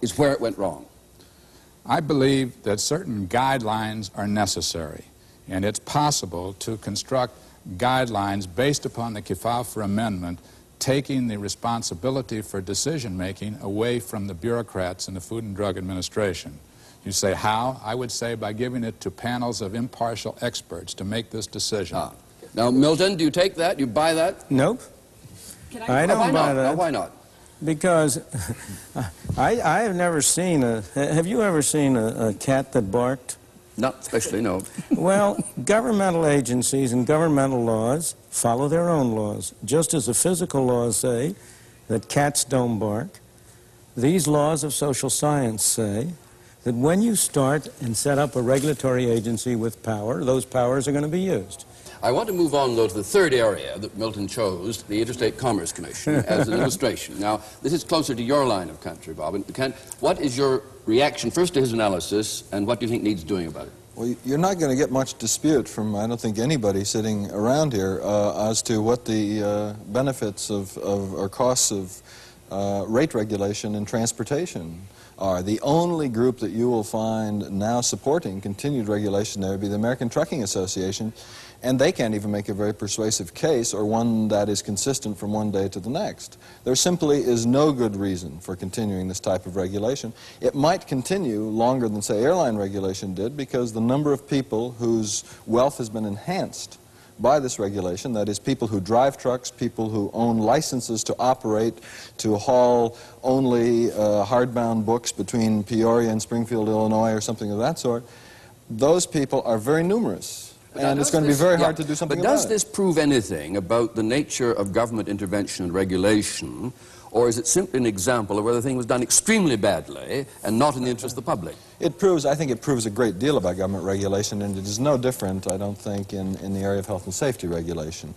is where it went wrong? I believe that certain guidelines are necessary, and it's possible to construct guidelines based upon the Kefauver Amendment, taking the responsibility for decision-making away from the bureaucrats in the Food and Drug Administration. You say, how? I would say by giving it to panels of impartial experts to make this decision. Now, Milton, do you take that? You buy that? Nope. I don't buy that. Now, why not? Because I have never seen have you ever seen a cat that barked? Not especially, no. Well, governmental agencies and governmental laws follow their own laws. Just as the physical laws say that cats don't bark, these laws of social science say that when you start and set up a regulatory agency with power, those powers are going to be used. I want to move on, though, to the third area that Milton chose, the Interstate Commerce Commission, as an illustration. Now, this is closer to your line of country, Bob. And what is your reaction, first to his analysis, and what do you think needs doing about it? Well, you're not going to get much dispute from, I don't think, anybody sitting around here as to what the benefits or costs of rate regulation in transportation are. The only group that you will find now supporting continued regulation there would be the American Trucking Association, and they can't even make a very persuasive case or one that is consistent from one day to the next. There simply is no good reason for continuing this type of regulation. It might continue longer than, say, airline regulation did, because the number of people whose wealth has been enhanced by this regulation, that is, people who drive trucks, people who own licenses to operate, to haul only hardbound books between Peoria and Springfield, Illinois, or something of that sort, those people are very numerous. And it's going to be very hard to do something about it. But does this prove anything about the nature of government intervention and regulation, or is it simply an example of where the thing was done extremely badly and not in the interest of the public? I think it proves a great deal about government regulation, and it is no different, I don't think, in the area of health and safety regulation.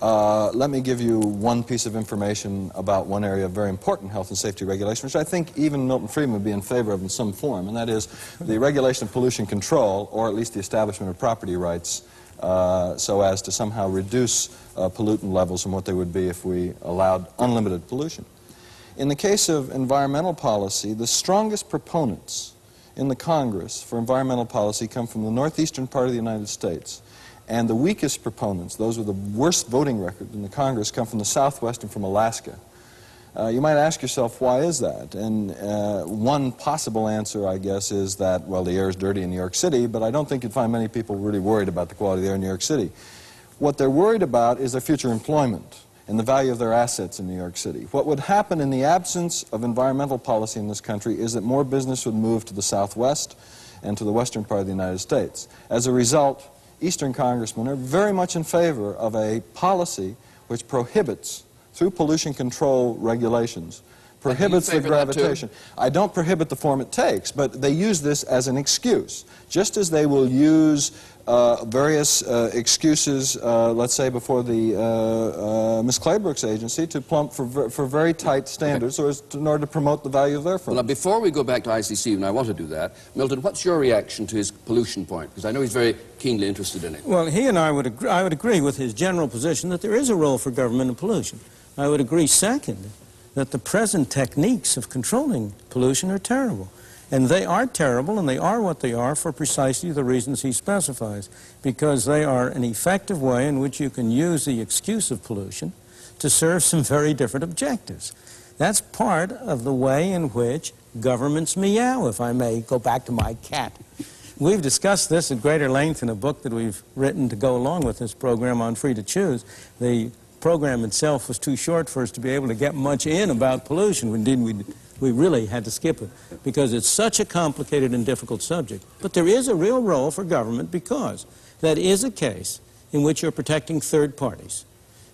Let me give you one piece of information about one area of very important health and safety regulation, which I think even Milton Friedman would be in favor of in some form, and that is the regulation of pollution control, or at least the establishment of property rights, so as to somehow reduce pollutant levels from what they would be if we allowed unlimited pollution. In the case of environmental policy, the strongest proponents in the Congress for environmental policy come from the northeastern part of the United States. And the weakest proponents, those with the worst voting record in the Congress, come from the Southwest and from Alaska. You might ask yourself, why is that? And one possible answer, I guess, is that, well, the air is dirty in New York City, but I don't think you'd find many people really worried about the quality of the air in New York City. What they're worried about is their future employment and the value of their assets in New York City. What would happen in the absence of environmental policy in this country is that more business would move to the Southwest and to the western part of the United States. As a result, Eastern congressmen are very much in favor of a policy which prohibits, through pollution control regulations, prohibits the gravitation. I don't prohibit the form it takes, but they use this as an excuse, just as they will use various excuses, let's say before the Ms. Claybrook's agency, to plump for very tight standards in order to promote the value of their firms. Well, now, before we go back to ICC, and I want to do that, Milton, what's your reaction to his pollution point? Because I know he's very keenly interested in it. Well, he and I would agree with his general position that there is a role for government in pollution. I would agree, second, that the present techniques of controlling pollution are terrible. And they are terrible, and they are what they are for precisely the reasons he specifies, because they are an effective way in which you can use the excuse of pollution to serve some very different objectives. That's part of the way in which governments meow, if I may go back to my cat. We've discussed this at greater length in a book that we've written to go along with this program on Free to Choose. The program itself was too short for us to be able to get much in about pollution. Indeed, we really had to skip it because it's such a complicated and difficult subject. But there is a real role for government because that is a case in which you're protecting third parties.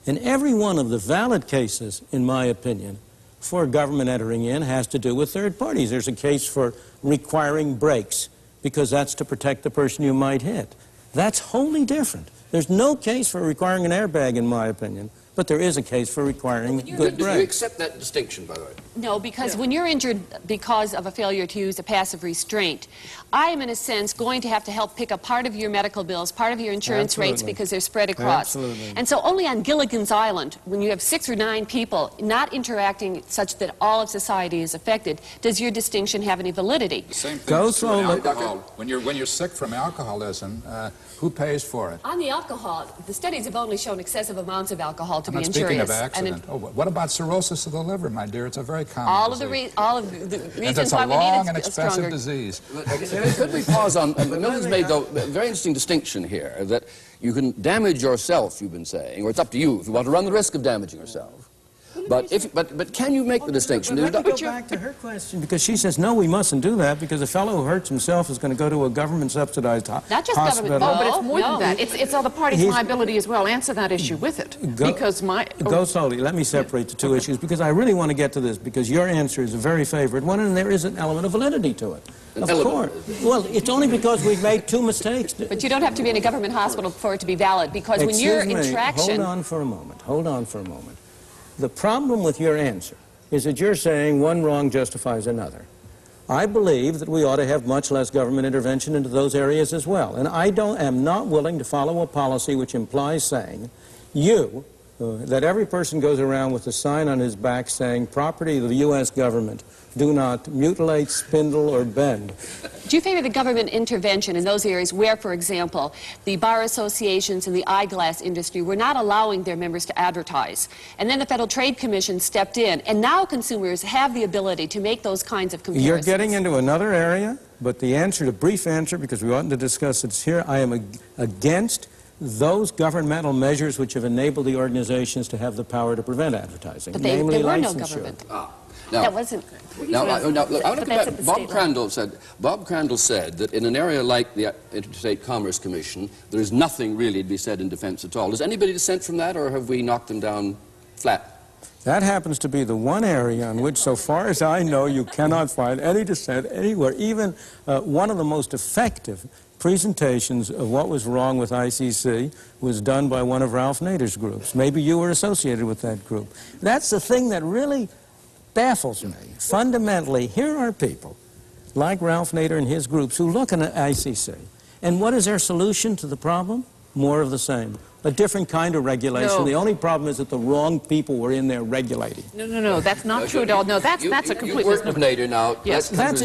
And every one of the valid cases, in my opinion, for government entering in has to do with third parties. There's a case for requiring brakes because that's to protect the person you might hit. That's wholly different There's no case for requiring an airbag, in my opinion, but there is a case for requiring good Do you brakes. accept that distinction, by the way? No, because when you're injured because of a failure to use a passive restraint, I am in a sense going to have to help pick up part of your medical bills, part of your insurance rates, because they're spread across. Absolutely. And so only on Gilligan's Island, when you have 6 or 9 people not interacting such that all of society is affected, does your distinction have any validity? The same thing Go is true in slowly. alcohol. When you're sick from alcoholism, who pays for it? On the alcohol, the studies have only shown excessive amounts of alcohol to I'm be not injurious. speaking of accident. Oh, what about cirrhosis of the liver, my dear? It's a very common all of the disease. reasons And it's why a we long need and a expensive stronger disease. Could we pause on, Milton's made though, a very interesting distinction here, that you can damage yourself, you've been saying, or it's up to you if you want to run the risk of damaging yourself. But can you make the distinction? Let me go back to her question, because she says, no, we mustn't do that, because a fellow who hurts himself is going to go to a government-subsidized hospital. Not just government, no, but it's more than that. It's other parties' liability as well. Answer that issue with it. Go slowly. Let me separate the two issues, because I really want to get to this, because your answer is a very favored one, and there is an element of validity to it. Of course. Well, it's only because we've made 2 mistakes. But you don't have to be in a government hospital for it to be valid, because when you're in traction... Hold on for a moment. Hold on for a moment. The problem with your answer is that you're saying one wrong justifies another. I believe that we ought to have much less government intervention into those areas as well. And I am not willing to follow a policy which implies saying, that every person goes around with a sign on his back saying, property of the U.S. government, do not mutilate, spindle, or bend. Do you favor the government intervention in those areas where, for example, the bar associations and the eyeglass industry were not allowing their members to advertise? And then the Federal Trade Commission stepped in, and now consumers have the ability to make those kinds of comparisons. You're getting into another area, but the answer, the brief answer, because we oughtn't to discuss it here, I am against those governmental measures which have enabled the organizations to have the power to prevent advertising, But namely there were no licensure. government. Now, that wasn't... Now, look, I want to come back. Bob Crandall said that in an area like the Interstate Commerce Commission, there is nothing really to be said in defense at all. Does anybody dissent from that, or have we knocked them down flat? That happens to be the one area on which, so far as I know, you cannot find any dissent anywhere. Even one of the most effective presentations of what was wrong with ICC was done by one of Ralph Nader's groups. Maybe you were associated with that group. That's the thing that really baffles me. Fundamentally, here are people like Ralph Nader and his groups who look at ICC. And what is their solution to the problem? More of the same. A different kind of regulation. No. The only problem is that the wrong people were in there regulating. No, that's not true at all. No, that's a complete misnomer. You work with Nader now. Yes. That's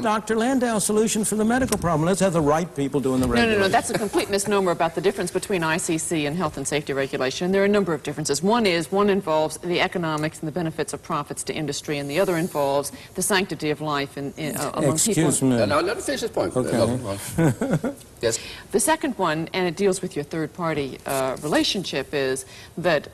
Dr. Landau's solution for the medical problem. Let's have the right people doing the regulation. No, that's a complete misnomer about the difference between ICC and health and safety regulation. There are a number of differences. One involves the economics and the benefits of profits to industry, and the other involves the sanctity of life among people. Excuse me. Now, let me finish this point. Okay. Yes. The second one, and it deals with your third-party relationship, is that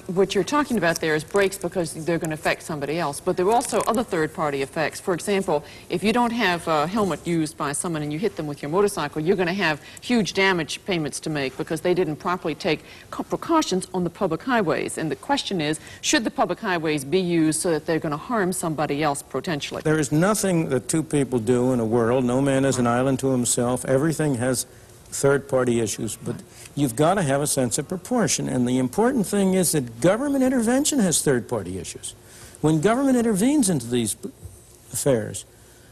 what you're talking about there is brakes because they're going to affect somebody else, but there are also other third-party effects. For example, if you don't have a helmet used by someone and you hit them with your motorcycle, you're going to have huge damage payments to make because they didn't properly take precautions on the public highways. And the question is, should the public highways be used so that they're going to harm somebody else potentially? There is nothing that two people do in a world. No man is an island to himself. Everything has third-party issues, but you've got to have a sense of proportion. And the important thing is that government intervention has third-party issues. When government intervenes into these affairs,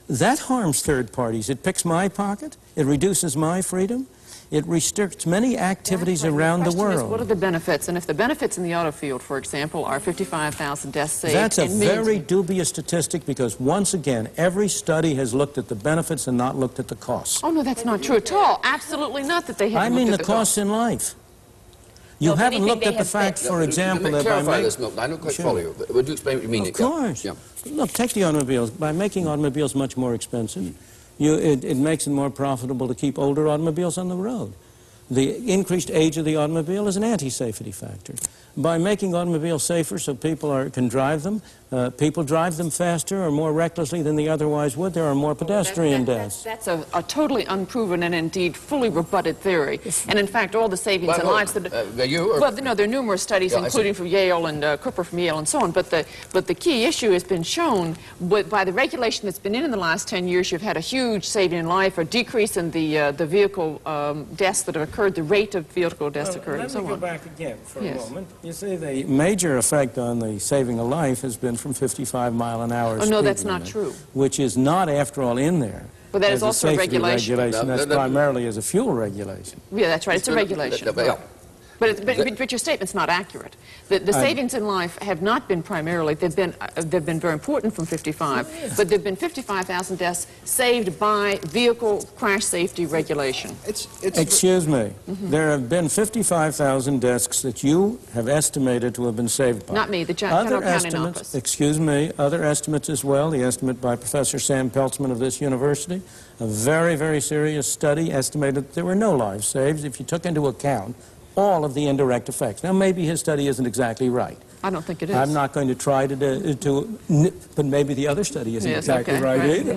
that harms third parties. It picks my pocket. It reduces my freedom. It restricts many activities around the world. Is, what are the benefits? And if the benefits in the auto field, for example, are 55,000 deaths saved... That's a very dubious statistic because, once again, every study has looked at the benefits and not looked at the costs. Oh, no, that's not true at all. Absolutely not that they haven't I mean looked the at the costs in life. You haven't looked at the fact, for example, that by clarify this, Milton. I don't quite follow you. Would you explain what you mean? Of course. Yeah. Look, take the automobiles. By making automobiles much more expensive, it makes it more profitable to keep older automobiles on the road. The increased age of the automobile is an anti-safety factor. by making automobiles safer so people can drive them. People drive them faster or more recklessly than they otherwise would. There are more pedestrian deaths. That's a totally unproven and indeed fully rebutted theory. And in fact, all the savings in lives that... Well, no, there are numerous studies, including from Yale and Cooper from Yale and so on. But the key issue has been shown by the regulation that's been in the last 10 years. You've had a huge saving in life, a decrease in the vehicle deaths that have occurred, the rate of vehicle deaths occurring, and so on. Let me go back again for a moment. You see, the major effect on the saving of life has been from 55-mile-an-hour speed no, that's not limit, true. Which is not, after all, in there. But that as is also a regulation. That's primarily as a fuel regulation. Yeah, that's right. It's a regulation. But your statement's not accurate. The savings in life have not been primarily, they've been very important from 55, but there have been 55,000 deaths saved by vehicle crash safety regulation. Excuse me. There have been 55,000 deaths that you have estimated to have been saved by. Not me, the General County Office. Excuse me, other estimates as well. The estimate by Professor Sam Peltzman of this university, a very, very serious study, estimated that there were no lives saved if you took into account all of the indirect effects. Now, maybe his study isn't exactly right. I don't think it is. I'm not going to try but maybe the okay. study isn't exactly right either.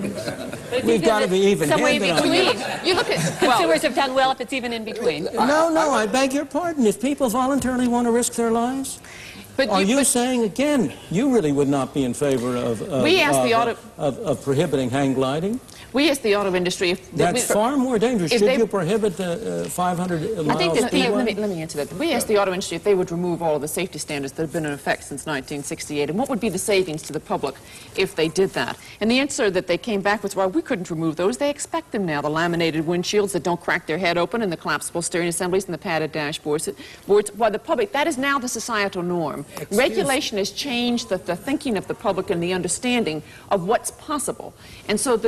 We've got to be even-handed on between. You look at consumers have done well if it's even in between. No, I beg your pardon. If people voluntarily want to risk their lives, are you saying, again, you really would not be in favor of prohibiting hang gliding? We as the auto industry... That's far more dangerous. Should you prohibit 500 miles speedway? Let me answer that. We asked the auto industry if they would remove all of the safety standards that have been in effect since 1968, and what would be the savings to the public if they did that. And the answer that they came back was, well, we couldn't remove those. They expect them now. The laminated windshields that don't crack their head open, and the collapsible steering assemblies, and the padded dashboards. Why the public, that is now the societal norm. Regulation has changed the thinking of the public and the understanding of what's possible. And so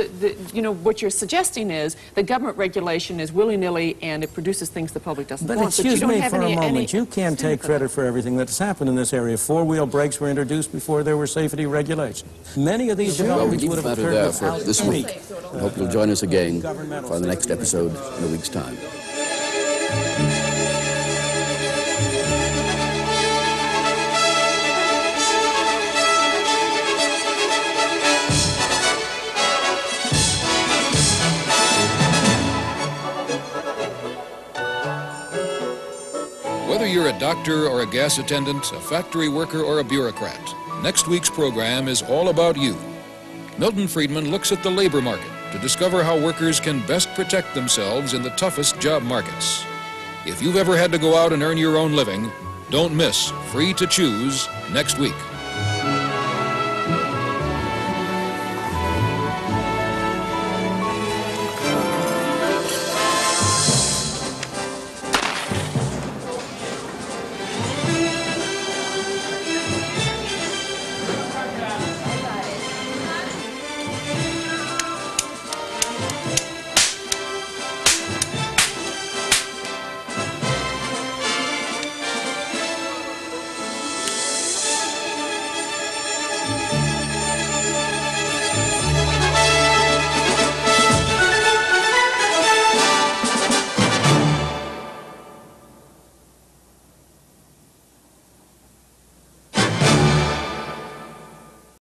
you know, what you're suggesting is the government regulation is willy-nilly and it produces things the public doesn't want. But excuse me for a moment, you can't take credit for everything that's happened in this area. Four-wheel brakes were introduced before there were safety regulations. Many of these developments would have occurred without this week. I hope you'll join us again for the next episode in a week's time. Whether you're a doctor or a gas attendant, a factory worker or a bureaucrat, next week's program is all about you. Milton Friedman looks at the labor market to discover how workers can best protect themselves in the toughest job markets. If you've ever had to go out and earn your own living, don't miss Free to Choose next week.